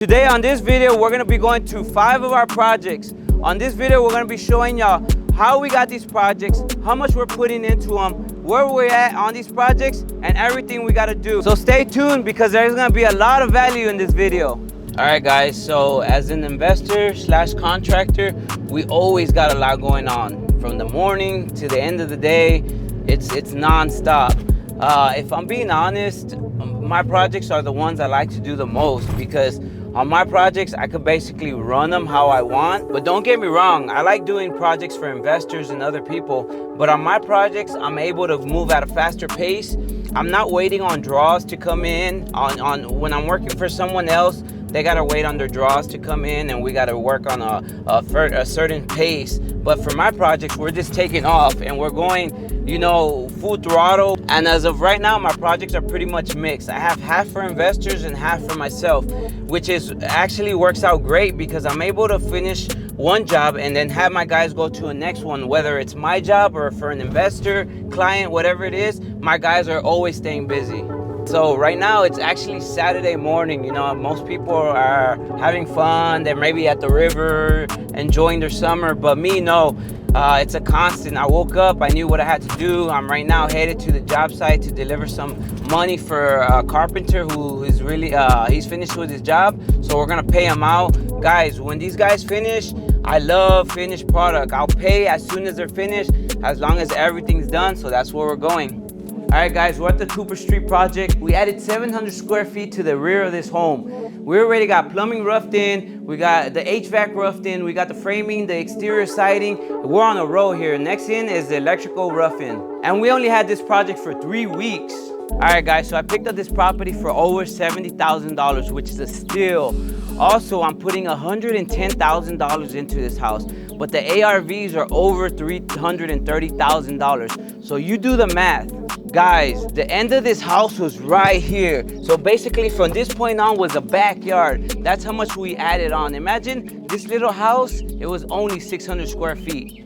Today on this video, we're gonna be going to 5 of our projects. On this video, we're gonna be showing y'all how we got these projects, how much we're putting into them, where we're at on these projects, and everything we gotta do. So stay tuned because there's gonna be a lot of value in this video. All right guys, so as an investor slash contractor, we always got a lot going on. From the morning to the end of the day, it's non-stop. If I'm being honest, my projects are the ones I like to do the most because on my projects, I could basically run them how I want. But don't get me wrong, I like doing projects for investors and other people. But on my projects, I'm able to move at a faster pace. I'm not waiting on draws to come in. When I'm working for someone else, they gotta wait on their draws to come in and we gotta work on a certain pace. But for my projects, we're just taking off and we're going, you know, full throttle. And as of right now, my projects are pretty much mixed. I have half for investors and half for myself, which is actually works out great because I'm able to finish one job and then have my guys go to a next one, whether it's my job or for an investor, client, whatever it is, my guys are always staying busy. So right now it's actually Saturday morning, you know, most people are having fun, they're maybe at the river, enjoying their summer, but me, no, it's a constant. I woke up, I knew what I had to do. I'm right now headed to the job site to deliver some money for a carpenter who is really, he's finished with his job, so we're gonna pay him out. Guys, when these guys finish, I love finished product. I'll pay as soon as they're finished, as long as everything's done, so that's where we're going. All right guys, we're at the Cooper Street project. We added 700 square feet to the rear of this home. We already got plumbing roughed in, we got the HVAC roughed in, we got the framing, the exterior siding. We're on a roll here. Next in is the electrical rough in. And we only had this project for 3 weeks. All right guys, so I picked up this property for over $70,000, which is a steal. Also, I'm putting $110,000 into this house, but the ARVs are over $330,000. So you do the math. Guys, the end of this house was right here. So basically from this point on was a backyard. That's how much we added on. Imagine this little house, it was only 600 square feet.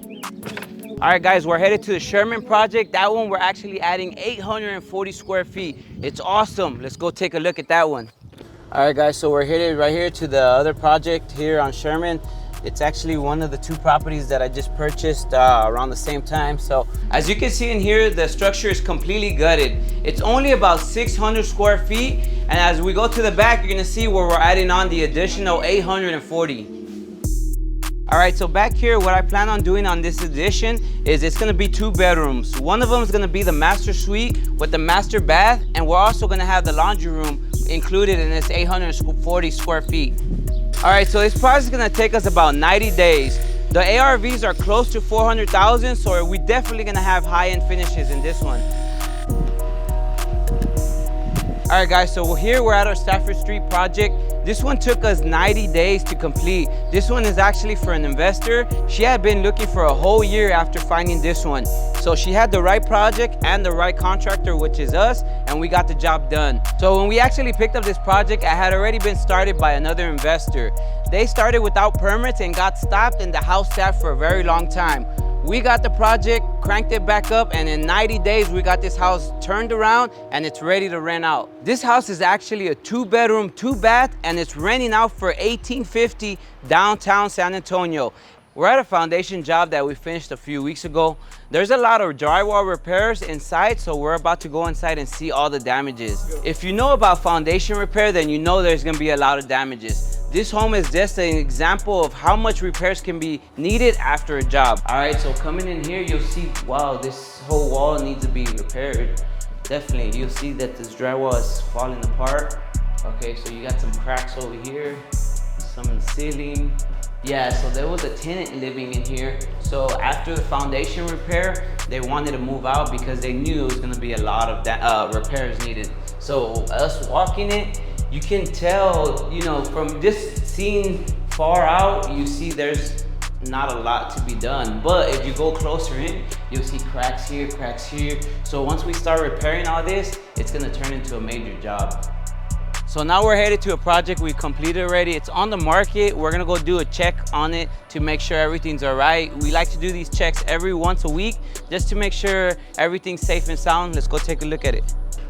All right guys, we're headed to the Sherman project. That one we're actually adding 840 square feet. It's awesome. Let's go take a look at that one. All right guys, so we're headed right here to the other project here on Sherman. It's actually one of the 2 properties that I just purchased around the same time. So as you can see in here, the structure is completely gutted. It's only about 600 square feet. And as we go to the back, you're gonna see where we're adding on the additional 840. All right, so back here, what I plan on doing on this addition is it's gonna be 2 bedrooms. One of them is gonna be the master suite with the master bath. And we're also gonna have the laundry room included in this 840 square feet. All right, so this project is gonna take us about 90 days. The ARVs are close to 400,000, so we're definitely gonna have high-end finishes in this one. All right guys, so here we're at our Stafford Street project. This one took us 90 days to complete. This one is actually for an investor. She had been looking for a whole year after finding this one. So she had the right project and the right contractor, which is us, and we got the job done. So when we actually picked up this project, it had already been started by another investor. They started without permits and got stopped, and the house sat for a very long time. We got the project, cranked it back up, and in 90 days, we got this house turned around and it's ready to rent out. This house is actually a 2-bedroom, 2-bath, and it's renting out for $1,850 downtown San Antonio. We're at a foundation job that we finished a few weeks ago. There's a lot of drywall repairs inside, so we're about to go inside and see all the damages. If you know about foundation repair, then you know there's gonna be a lot of damages. This home is just an example of how much repairs can be needed after a job. All right, so coming in here, you'll see, wow, this whole wall needs to be repaired. Definitely, you'll see that this drywall is falling apart. Okay, so you got some cracks over here, some in the ceiling. Yeah, so there was a tenant living in here. So after the foundation repair, they wanted to move out because they knew it was gonna be a lot of repairs needed. So us walking it, you can tell, you know, from this scene far out, you see there's not a lot to be done. But if you go closer in, you'll see cracks here, cracks here. So once we start repairing all this, it's gonna turn into a major job. So now we're headed to a project we completed already. It's on the market. We're gonna go do a check on it to make sure everything's all right. We like to do these checks every once a week just to make sure everything's safe and sound. Let's go take a look at it.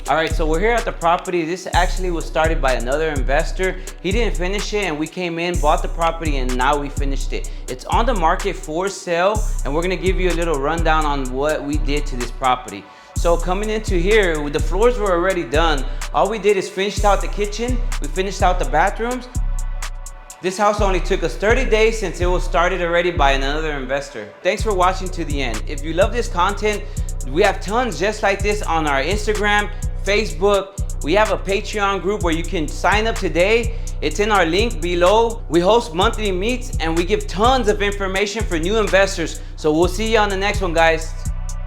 All right, so we're here at the property. This actually was started by another investor. He didn't finish it and we came in, bought the property, and now we finished it. It's on the market for sale, and we're gonna give you a little rundown on what we did to this property. So coming into here, the floors were already done. All we did is finished out the kitchen, we finished out the bathrooms. This house only took us 30 days since it was started already by another investor. Thanks for watching to the end. If you love this content, we have tons just like this on our Instagram, Facebook. We have a Patreon group where you can sign up today. It's in our link below. We host monthly meets and we give tons of information for new investors. So we'll see you on the next one, guys.